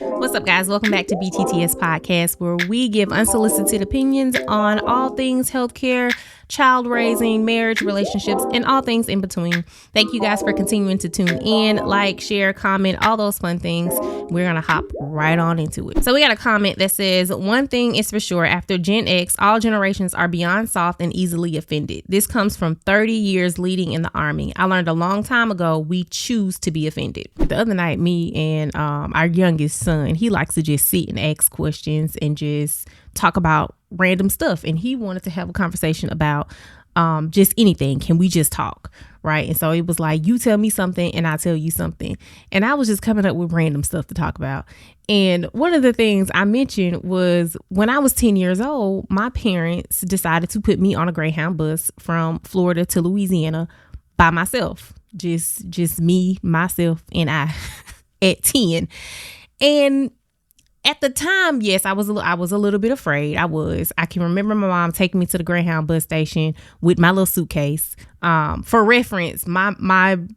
What's up, guys? Welcome back to BTTS Podcast, where we give unsolicited opinions on all things healthcare, child raising, marriage, relationships, and all things in between. Thank you guys for continuing to tune in, like, share, comment, all those fun things. We're going to hop right on into it. So we got a comment that says, one thing is for sure, after Gen X, all generations are beyond soft and easily offended. This comes from 30 years leading in the Army. I learned a long time ago, we choose to be offended. The other night, me and our youngest son, he likes to just sit and ask questions and just talk about random stuff. And he wanted to have a conversation about just anything. Can we just talk? Right. And so it was like, you tell me something and I tell you something. And I was just coming up with random stuff to talk about. And one of the things I mentioned was when I was 10 years old, my parents decided to put me on a Greyhound bus from Florida to Louisiana by myself. Just me, myself, and I at 10. And at the time, yes, I was a little bit afraid. I can remember my mom taking me to the Greyhound bus station with my little suitcase. For reference, my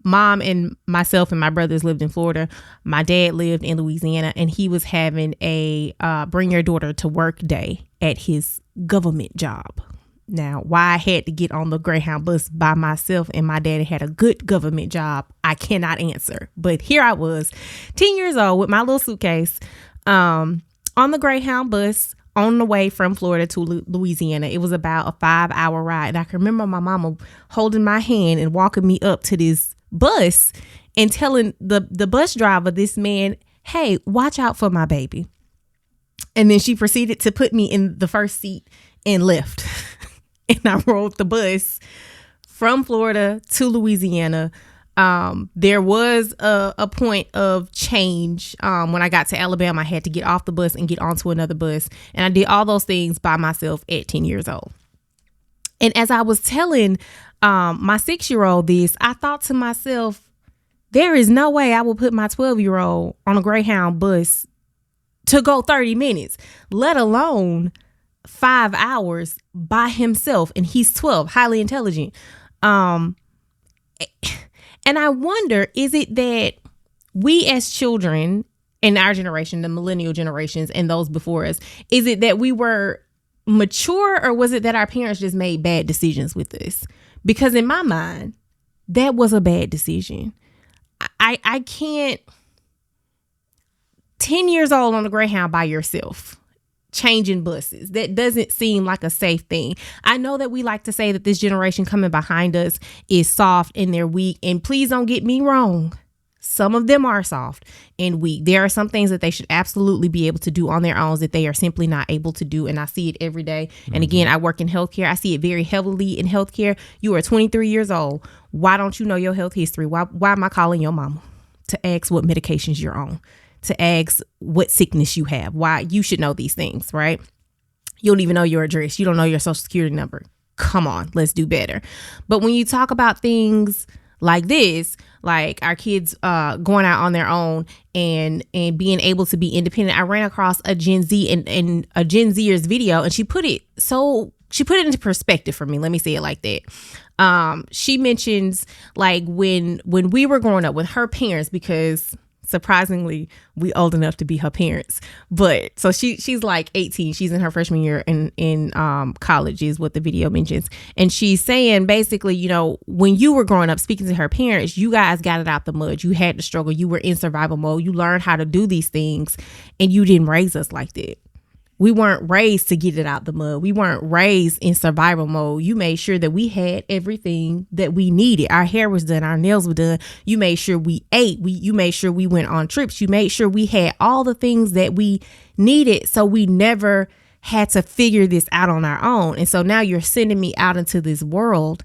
mom and myself and my brothers lived in Florida. My dad lived in Louisiana, and he was having a bring your daughter to work day at his government job. Now, why I had to get on the Greyhound bus by myself and my daddy had a good government job, I cannot answer. But here I was, 10 years old with my little suitcase, on the Greyhound bus on the way from Florida to Louisiana. It was about a 5-hour ride. And I can remember my mama holding my hand and walking me up to this bus and telling the bus driver, this man, hey, watch out for my baby. And then she proceeded to put me in the first seat and left. And I rode the bus from Florida to Louisiana. There was a point of change. When I got to Alabama, I had to get off the bus and get onto another bus. And I did all those things by myself at 10 years old. And as I was telling my 6-year-old this, I thought to myself, there is no way I will put my 12-year-old on a Greyhound bus to go 30 minutes, let alone 5 hours by himself. And he's 12, highly intelligent. And I wonder, is it that we as children in our generation, the millennial generations and those before us, is it that we were mature, or was it that our parents just made bad decisions with us? Because in my mind, that was a bad decision. I can't, 10 years old on a Greyhound by yourself, changing buses. That doesn't seem like a safe thing. I know that we like to say that this generation coming behind us is soft and they're weak. And please don't get me wrong. Some of them are soft and weak. There are some things that they should absolutely be able to do on their own that they are simply not able to do. And I see it every day. And again, I work in healthcare. I see it very heavily in healthcare. You are 23 years old. Why don't you know your health history? Why am I calling your mama to ask what medications you're on? To ask what sickness you have, why you should know these things, right? You don't even know your address. You don't know your social security number. Come on, let's do better. But when you talk about things like this, like our kids going out on their own and being able to be independent, I ran across a Gen Z and a Gen Zer's video, and she put it into perspective for me. Let me say it like that. She mentions like when we were growing up with her parents, because surprisingly, we old enough to be her parents. But so she's like 18. She's in her freshman year in college is what the video mentions. And she's saying basically, you know, when you were growing up, speaking to her parents, you guys got it out the mud. You had to struggle. You were in survival mode. You learned how to do these things, and you didn't raise us like that. We weren't raised to get it out the mud. We weren't raised in survival mode. You made sure that we had everything that we needed. Our hair was done. Our nails were done. You made sure we ate. You made sure we went on trips. You made sure we had all the things that we needed. So we never had to figure this out on our own. And so now you're sending me out into this world,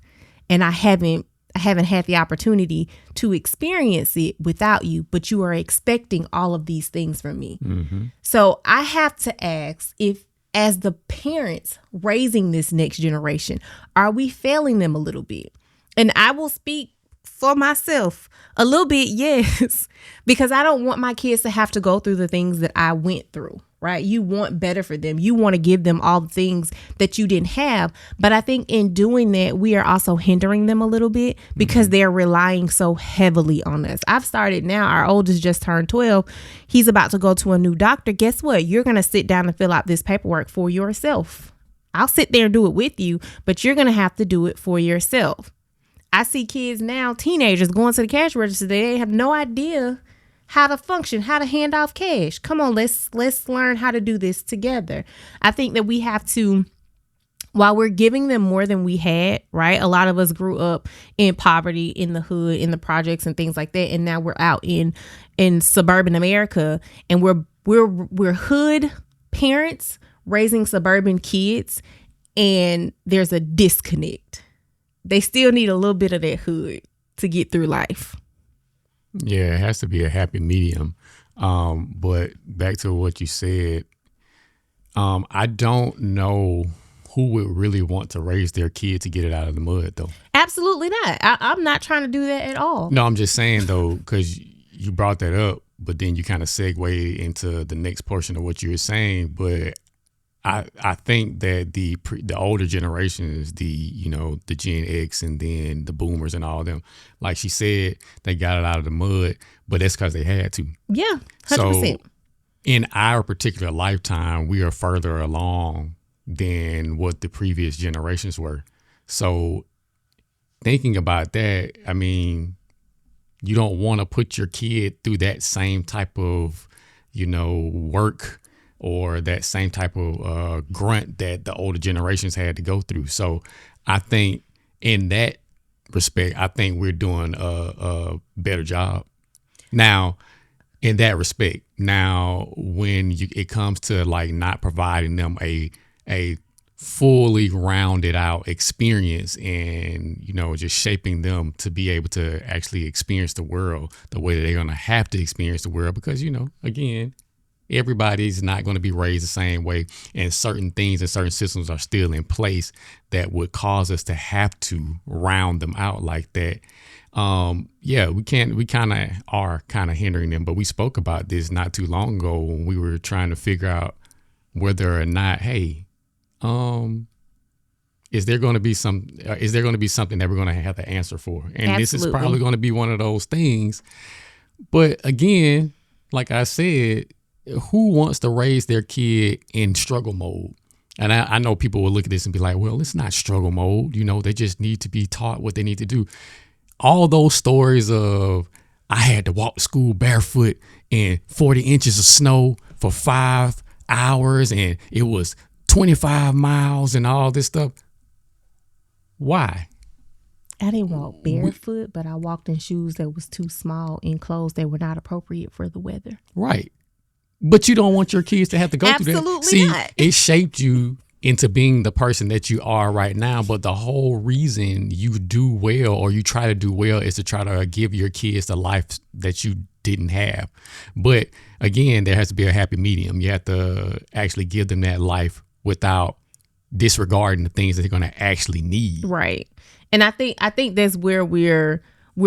and I haven't had the opportunity to experience it without you, but you are expecting all of these things from me. Mm-hmm. So I have to ask, if as the parents raising this next generation, are we failing them a little bit? And I will speak for myself. A little bit, yes, because I don't want my kids to have to go through the things that I went through, right? You want better for them. You want to give them all the things that you didn't have. But I think in doing that, we are also hindering them a little bit because they're relying so heavily on us. I've started now. Our oldest just turned 12. He's about to go to a new doctor. Guess what? You're going to sit down and fill out this paperwork for yourself. I'll sit there and do it with you, but you're going to have to do it for yourself. I see kids now, teenagers, going to the cash register. They have no idea how to function, how to hand off cash. Come on, let's learn how to do this together. I think that we have to, while we're giving them more than we had, right? A lot of us grew up in poverty, in the hood, in the projects and things like that. And now we're out in suburban America, and we're hood parents raising suburban kids, and there's a disconnect. They still need a little bit of that hood to get through life. Yeah, it has to be a happy medium. But back to what you said, I don't know who would really want to raise their kid to get it out of the mud, though. Absolutely not. I'm not trying to do that at all. No, I'm just saying, though, because you brought that up, but then you kind of segue into the next portion of what you were saying. But I think that the older generations, the Gen X and then the boomers and all of them, like she said, they got it out of the mud, but that's because they had to. Yeah, 100%. So in our particular lifetime, we are further along than what the previous generations were. So thinking about that, I mean, you don't want to put your kid through that same type of, work or that same type of grunt that the older generations had to go through. So I think in that respect, I think we're doing a better job now in that respect. Now, when it comes to like not providing them a fully rounded out experience and, just shaping them to be able to actually experience the world the way that they're going to have to experience the world, because, again, everybody's not going to be raised the same way, and certain things and certain systems are still in place that would cause us to have to round them out like that. We kind of are hindering them, but we spoke about this not too long ago when we were trying to figure out whether or not, hey, is there going to be something that we're going to have to answer for? And Absolutely. This is probably going to be one of those things. But again, like I said, who wants to raise their kid in struggle mode? And I know people will look at this and be like, well, it's not struggle mode. They just need to be taught what they need to do. All those stories of I had to walk to school barefoot in 40 inches of snow for 5 hours and it was 25 miles and all this stuff. Why? I didn't walk barefoot, but I walked in shoes that was too small and clothes that were not appropriate for the weather. Right. But you don't want your kids to have to go through that. Absolutely not. It shaped you into being the person that you are right now. But the whole reason you do well or you try to do well is to try to give your kids the life that you didn't have. But again, there has to be a happy medium. You have to actually give them that life without disregarding the things that they're going to actually need. Right. And I think that's where we're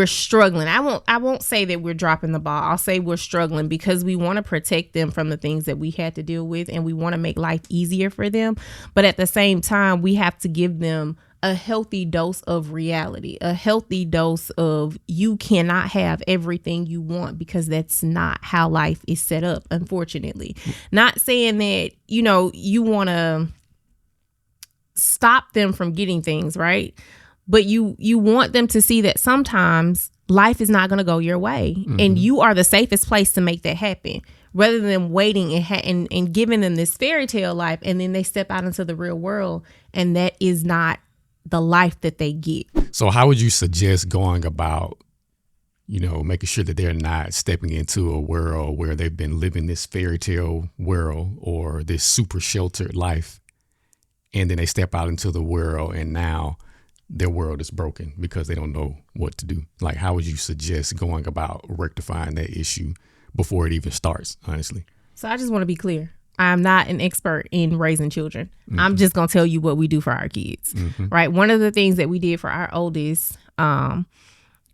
struggling. I won't say that we're dropping the ball. I'll say we're struggling because we want to protect them from the things that we had to deal with, and we want to make life easier for them. But at the same time, we have to give them a healthy dose of reality, a healthy dose of you cannot have everything you want, because that's not how life is set up, unfortunately. Not saying that, you want to stop them from getting things, right? But you want them to see that sometimes life is not going to go your way. Mm-hmm. And you are the safest place to make that happen, rather than waiting and giving them this fairy tale life. And then they step out into the real world, and that is not the life that they get. So how would you suggest going about, making sure that they're not stepping into a world where they've been living this fairy tale world or this super sheltered life, and then they step out into the world and now their world is broken because they don't know what to do? Like, how would you suggest going about rectifying that issue before it even starts, honestly? So I just want to be clear. I'm not an expert in raising children. Mm-hmm. I'm just going to tell you what we do for our kids, mm-hmm. right? One of the things that we did for our oldest,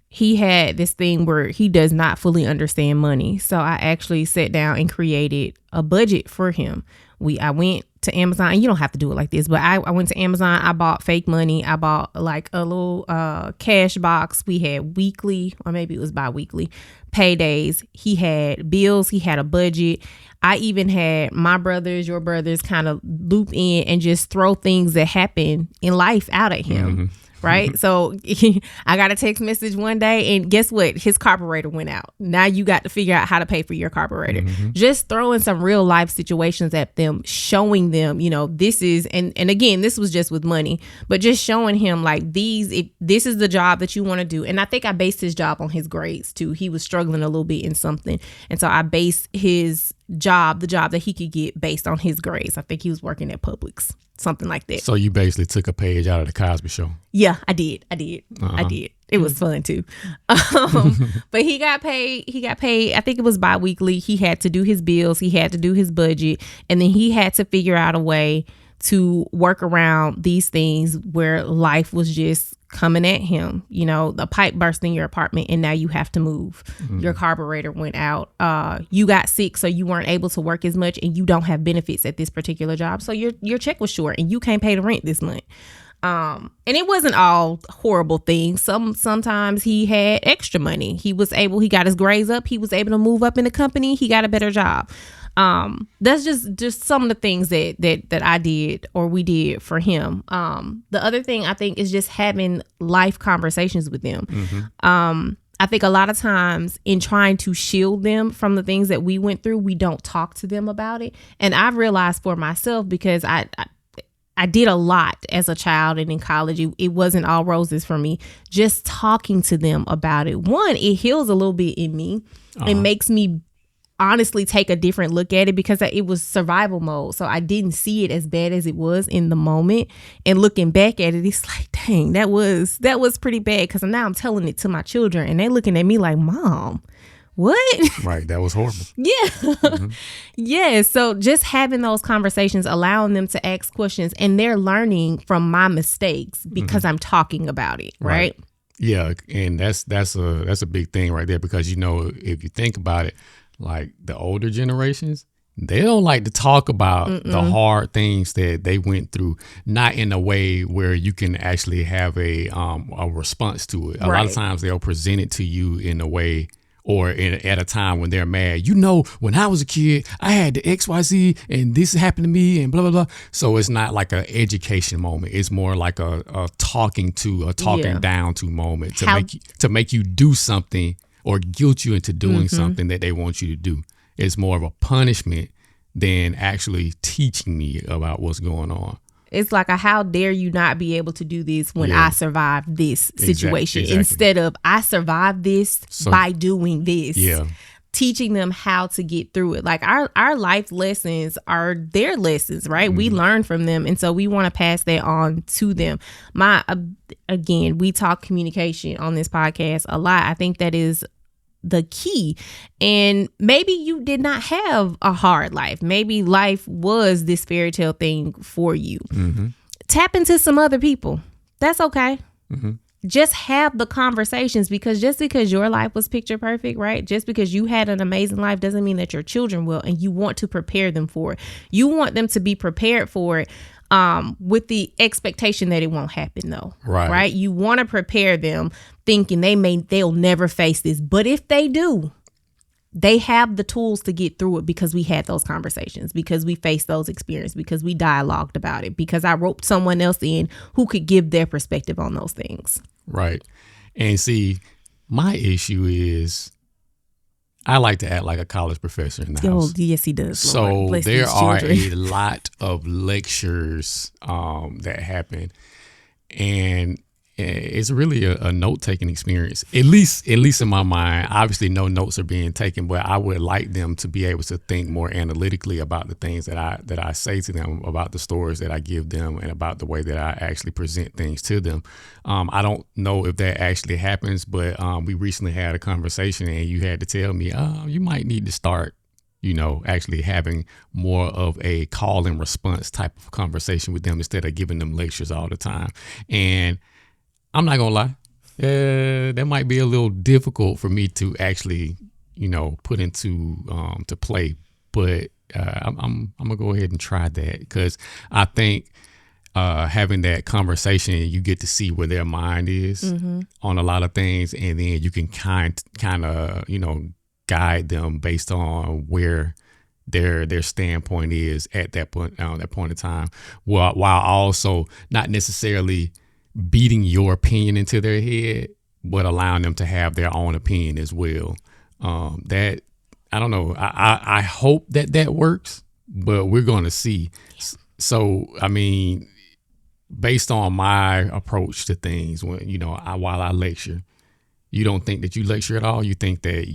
he had this thing where he does not fully understand money. So I actually sat down and created a budget for him. I went to Amazon, and you don't have to do it like this, but I went to Amazon. I bought fake money. I bought like a little cash box. We had weekly, or maybe it was bi-weekly paydays. He had bills. He had a budget. I even had my brothers, your brothers kind of loop in and just throw things that happen in life out at him. Mm-hmm. Right. So I got a text message one day, and guess what? His carburetor went out. Now you got to figure out how to pay for your carburetor. Mm-hmm. Just throwing some real life situations at them, showing them, this is, and again, this was just with money, but just showing him like this is the job that you want to do. And I think I based his job on his grades too. He was struggling a little bit in something. And so I based his job, the job that he could get, based on his grades. I think he was working at Publix. Something like that. So you basically took a page out of the Cosby Show. Yeah, I did. I did. It was fun too. But he got paid. I think it was bi-weekly. He had to do his bills. He had to do his budget. And then he had to figure out a way to work around these things where life was just coming at him. The pipe burst in your apartment and now you have to move. Mm-hmm. Your carburetor went out. You got sick, so you weren't able to work as much, and you don't have benefits at this particular job. So your check was short and you can't pay the rent this month. And it wasn't all horrible things. Sometimes he had extra money. He got his grades up. He was able to move up in the company. He got a better job. That's just some of the things that I did or we did for him. The other thing I think is just having life conversations with them. Mm-hmm. I think a lot of times in trying to shield them from the things that we went through, we don't talk to them about it. And I've realized for myself, because I did a lot as a child and in college. It wasn't all roses for me. Just talking to them about it. One, it heals a little bit in me. Uh-huh. It makes me honestly take a different look at it, because it was survival mode. So I didn't see it as bad as it was in the moment. And looking back at it, it's like, dang, that was pretty bad, because now I'm telling it to my children and they looking at me like, Mom, what? Right. That was horrible. Yeah. Mm-hmm. Yeah. So just having those conversations, allowing them to ask questions, and they're learning from my mistakes because I'm talking about it. Right. Yeah. And that's a big thing right there, because, if you think about it, like the older generations, they don't like to talk about the hard things that they went through, not in a way where you can actually have a response to it. A lot of times they'll present it to you in a way, or at a time when they're mad. When I was a kid, I had the XYZ and this happened to me and blah, blah, blah. So it's not like an education moment. It's more like a talking down to moment to make you do something, or guilt you into doing something that they want you to do. It's more of a punishment than actually teaching me about what's going on. It's like how dare you not be able to do this when I survived this situation, exactly. Instead of I survived this by doing this. Yeah. Teaching them how to get through it. Like our life lessons are their lessons, right? Mm-hmm. We learn from them. And so we want to pass that on to them. Again, we talk communication on this podcast a lot. I think that is the key. And maybe you did not have a hard life. Maybe life was this fairy tale thing for you. Mm-hmm. Tap into some other people. That's okay. Mm-hmm. Just have the conversations, because just because your life was picture perfect, right? Just because you had an amazing life doesn't mean that your children will, and you want to prepare them for it. You want them to be prepared for it, with the expectation that it won't happen though. Right. You want to prepare them thinking they'll never face this. But if they do, they have the tools to get through it, because we had those conversations, because we faced those experiences, because we dialogued about it, because I roped someone else in who could give their perspective on those things. Right. And see, my issue is I like to act like a college professor in the house. Oh, yes, he does. So there are a lot of lectures that happen, and it's really a note-taking experience, at least in my mind. Obviously, no notes are being taken, but I would like them to be able to think more analytically about the things that I say to them, about the stories that I give them, and about the way that I actually present things to them. I don't know if that actually happens, but we recently had a conversation, and you had to tell me, you might need to start, actually having more of a call and response type of conversation with them instead of giving them lectures all the time. And I'm not gonna lie, that might be a little difficult for me to actually, put into to play. But I'm gonna go ahead and try that, because I think having that conversation, you get to see where their mind is on a lot of things, and then you can kind of guide them based on where their standpoint is at that point in time, while also not necessarily beating your opinion into their head, but allowing them to have their own opinion as well. That, I don't know. I hope that works, but we're going to see. So, I mean, based on my approach to things, when while I lecture, you don't think that you lecture at all? You think that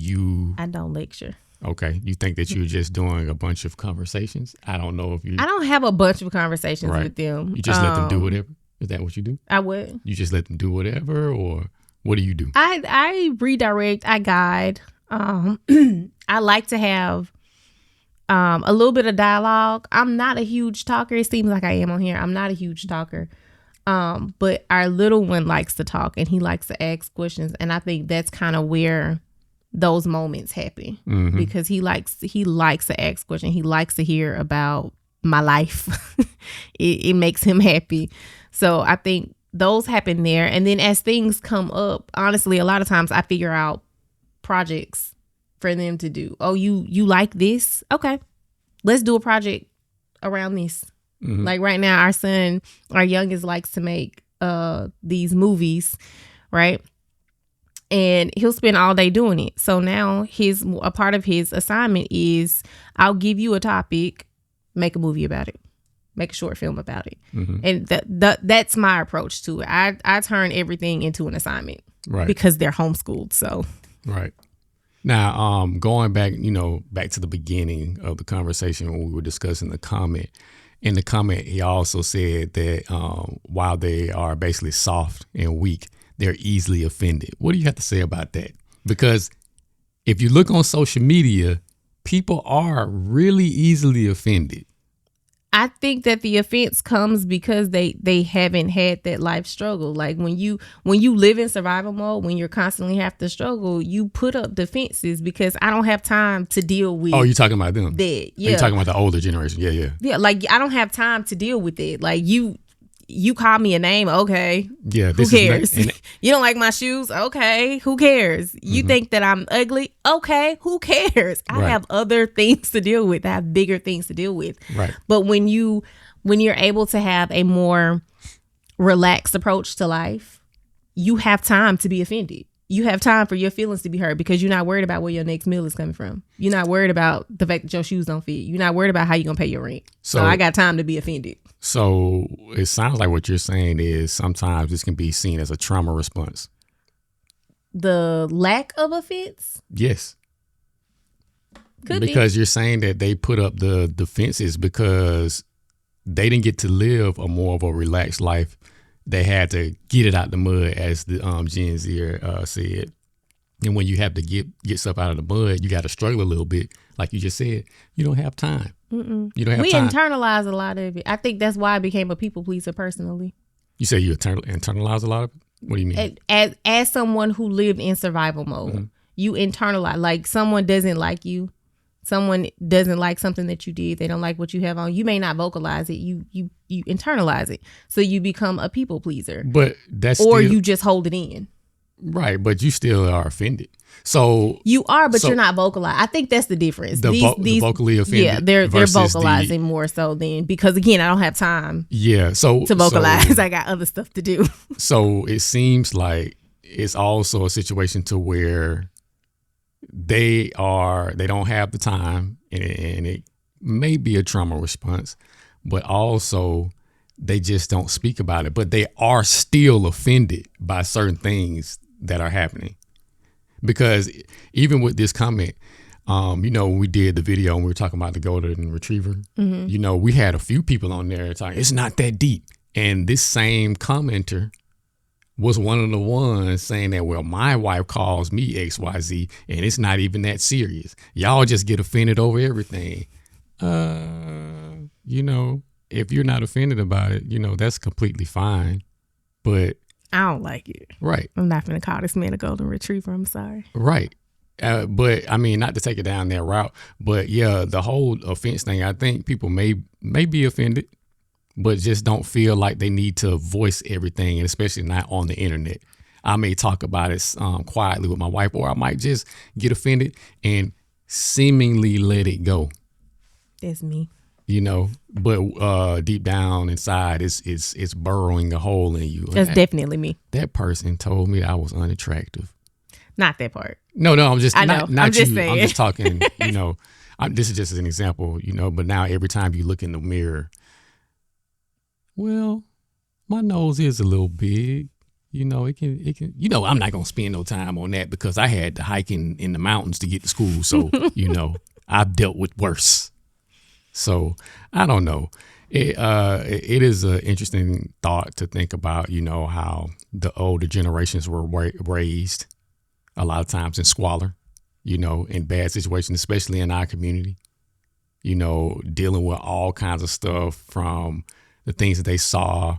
I don't lecture. Okay. You think that you're just doing a bunch of conversations? I don't know if you... I don't have a bunch of conversations with them. You just let them do whatever? Is that what you do? I would. You just let them do whatever, or what do you do? I redirect, I guide. I like to have a little bit of dialogue. I'm not a huge talker. It seems like I am on here. I'm not a huge talker. But our little one likes to talk, and he likes to ask questions. And I think that's kind of where those moments happen, because he likes to ask questions. He likes to hear about my life. It makes him happy. So I think those happen there. And then as things come up, honestly, a lot of times I figure out projects for them to do. Oh, you like this? Okay, let's do a project around this. Like right now, our youngest likes to make these movies, right? And he'll spend all day doing it. So now a part of his assignment is, I'll give you a topic, make a movie about it, make a short film about it. And that's my approach to it. I turn everything into an assignment, right? Because they're homeschooled. So right. Now, going back, back to the beginning of the conversation when we were discussing the comment. In the comment, he also said that while they are basically soft and weak, they're easily offended. What do you have to say about that? Because if you look on social media, people are really easily offended. I think that the offense comes because they haven't had that life struggle. Like when you live in survival mode, when you're constantly have to struggle, you put up defenses, because I don't have time to deal with. Oh, you're talking about them? That, yeah. You're talking about the older generation? Yeah. Yeah, like I don't have time to deal with it. Like you call me a name, okay. Yeah, who cares? You don't like my shoes? Okay, who cares? You think that I'm ugly? Okay, who cares? I have other things to deal with. I have bigger things to deal with. Right. But when you're able to have a more relaxed approach to life, you have time to be offended. You have time for your feelings to be hurt, because you're not worried about where your next meal is coming from. You're not worried about the fact that your shoes don't fit. You're not worried about how you're going to pay your rent. So I got time to be offended. So it sounds like what you're saying is sometimes this can be seen as a trauma response. The lack of offense? Yes. Could because you're saying that they put up the defenses because they didn't get to live a more of a relaxed life. They had to get it out the mud, as the Gen Z said. And when you have to get stuff out of the mud, you got to struggle a little bit. Like you just said, you don't have time. You don't have time. We internalize a lot of it. I think that's why I became a people pleaser personally. You say you internalize a lot of it? What do you mean? As someone who lived in survival mode, you internalize. Like someone doesn't like you. Someone doesn't like something that you did. They don't like what you have on. You may not vocalize it. You internalize it. So you become a people pleaser. But that's you just hold it in. Right, but you still are offended. So you are, but you're not vocalizing. I think that's the difference. The vocally offended. Yeah, they're vocalizing more so than, because again, I don't have time. Yeah, to vocalize. I got other stuff to do. So it seems like it's also a situation to where they don't have the time, and it may be a trauma response, but also they just don't speak about it. But they are still offended by certain things that are happening. Because even with this comment, when we did the video and we were talking about the golden retriever, we had a few people on there talking, it's not that deep. And this same commenter was one of the ones saying that, well, my wife calls me XYZ and it's not even that serious. Y'all just get offended over everything. If you're not offended about it, that's completely fine. But I don't like it. Right. I'm not going to call this man a golden retriever. I'm sorry. Right. But I mean, not to take it down that route, but yeah, the whole offense thing, I think people may be offended, but just don't feel like they need to voice everything, and especially not on the internet. I may talk about it quietly with my wife, or I might just get offended and seemingly let it go. That's me. You know, but deep down inside, it's burrowing a hole in you. That's definitely me. That person told me that I was unattractive. Not that part. No, I'm just I know. not I'm just you. saying. I'm just talking. You know, this is just an example. You know, but now every time you look in the mirror, well, my nose is a little big. You know, it can. You know, I'm not gonna spend no time on that because I had to hike in the mountains to get to school. So you know, I've dealt with worse. So I don't know. It is an interesting thought to think about. You know, how the older generations were raised a lot of times in squalor. You know, in bad situations, especially in our community. You know, dealing with all kinds of stuff from the things that they saw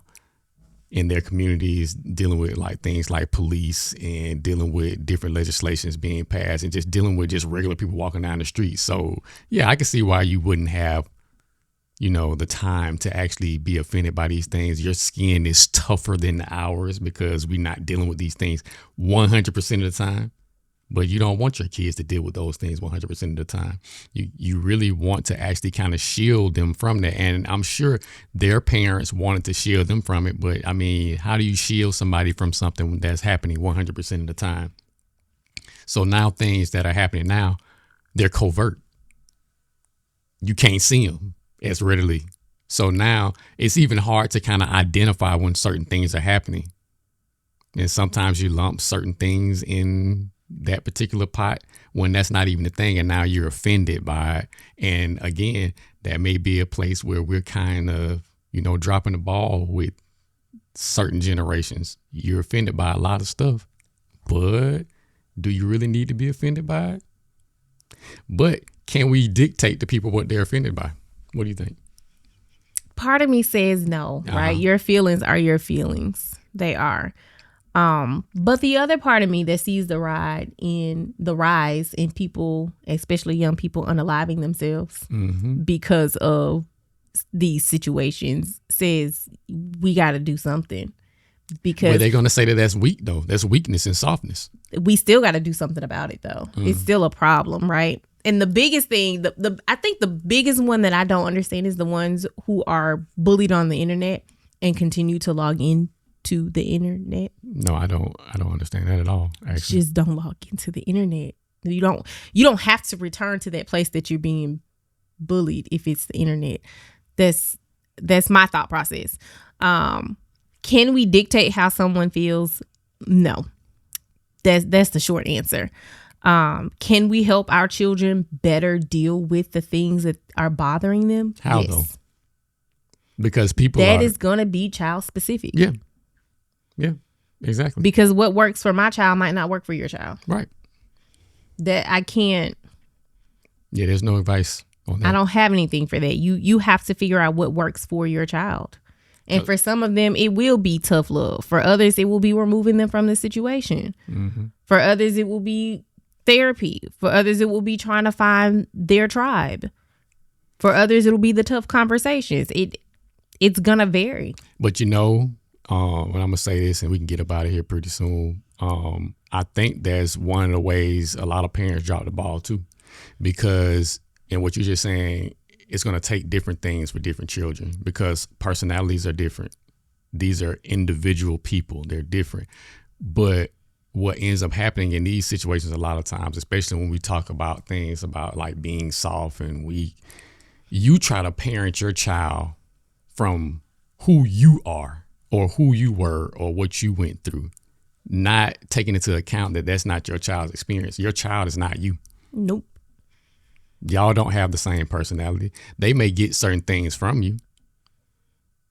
in their communities, dealing with like things like police and dealing with different legislations being passed and just dealing with just regular people walking down the street. So yeah, I can see why you wouldn't have, you know, the time to actually be offended by these things. Your skin is tougher than ours because we're not dealing with these things 100% of the time. But you don't want your kids to deal with those things 100% of the time. You really want to actually kind of shield them from that. And I'm sure their parents wanted to shield them from it. But I mean, how do you shield somebody from something that's happening 100% of the time? So now things that are happening now, they're covert. You can't see them as readily. So now it's even hard to kind of identify when certain things are happening. And sometimes you lump certain things in that particular pot when that's not even a thing, and now you're offended by it. And again, that may be a place where we're kind of, you know, dropping the ball with certain generations. You're offended by a lot of stuff, but do you really need to be offended by it? But can we dictate to people what they're offended by? What do you think? Part of me says no, right? Your feelings are your feelings. They are. But the other part of me that sees the rise in people, especially young people, unaliving themselves because of these situations says we got to do something. Because they're going to say that that's weak, though. That's weakness and softness. We still got to do something about it, though. It's still a problem, right? And the biggest thing, I think the biggest one that I don't understand is the ones who are bullied on the internet and continue to log in to the internet. No, I don't understand that at all. Actually. Just don't log into the internet. You don't have to return to that place that you're being bullied if it's the internet. That's my thought process. Can we dictate how someone feels? No. That's the short answer. Can we help our children better deal with the things that are bothering them? How yes. though? Because people is going to be child specific. Yeah, exactly. Because what works for my child might not work for your child. Right. That I can't. Yeah, there's no advice on that. I don't have anything for that. You have to figure out what works for your child. And for some of them, it will be tough love. For others, it will be removing them from the situation. Mm-hmm. For others, it will be therapy. For others, it will be trying to find their tribe. For others, it'll be the tough conversations. It's going to vary. But you know, and I'm going to say this and we can get up out of here pretty soon. I think that's one of the ways a lot of parents drop the ball too, because in what you're just saying, it's going to take different things for different children because personalities are different. These are individual people. They're different. But what ends up happening in these situations a lot of times, especially when we talk about things about like being soft and weak, you try to parent your child from who you are or who you were or what you went through, not taking into account that that's not your child's experience. Your child is not you. Nope. Y'all don't have the same personality. They may get certain things from you,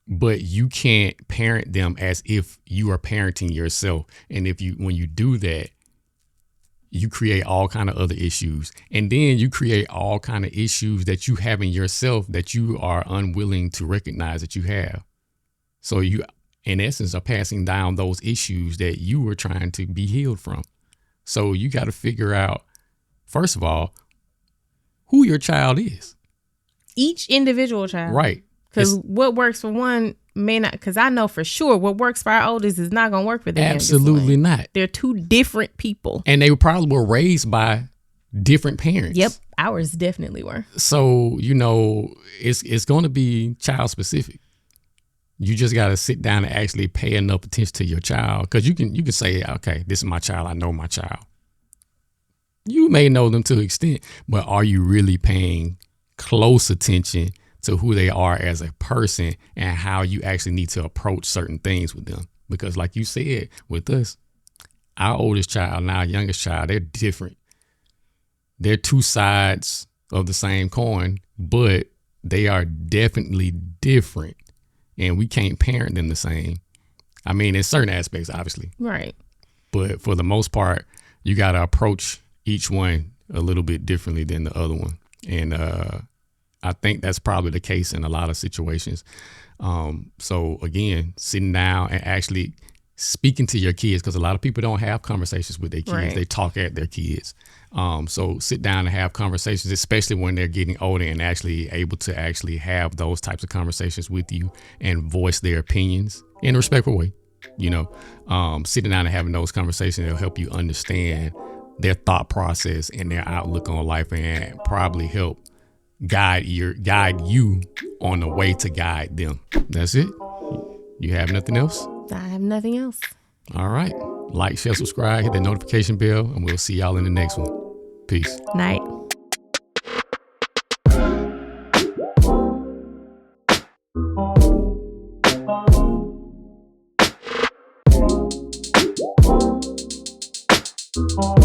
but you can't parent them as if you are parenting yourself. And when you do that, you create all kind of other issues. And then you create all kind of issues that you have in yourself that you are unwilling to recognize that you have. So in essence, are passing down those issues that you were trying to be healed from. So you got to figure out, first of all, who your child is. Each individual child. Right. Because what works for one may not, because I know for sure what works for our oldest is not going to work for the Absolutely not. They're two different people. And they probably were raised by different parents. Yep. Ours definitely were. So, it's going to be child specific. You just got to sit down and actually pay enough attention to your child. Because you can say, okay, this is my child. I know my child. You may know them to an extent, but are you really paying close attention to who they are as a person and how you actually need to approach certain things with them? Because like you said, with us, our oldest child and our youngest child, they're different. They're two sides of the same coin, but they are definitely different. And we can't parent them the same. I mean, in certain aspects, obviously. Right. But for the most part, you got to approach each one a little bit differently than the other one. And I think that's probably the case in a lot of situations. So again, sitting down and actually speaking to your kids, because a lot of people don't have conversations with their kids. Right. They talk at their kids. So sit down and have conversations, especially when they're getting older and actually able to actually have those types of conversations with you and voice their opinions in a respectful way. Sitting down and having those conversations will help you understand their thought process and their outlook on life, and probably help guide you on the way to guide them. That's it. You have nothing else? I have nothing else. All right. Like, share, subscribe, hit that notification bell, and we'll see y'all in the next one. Peace. Night. Oh.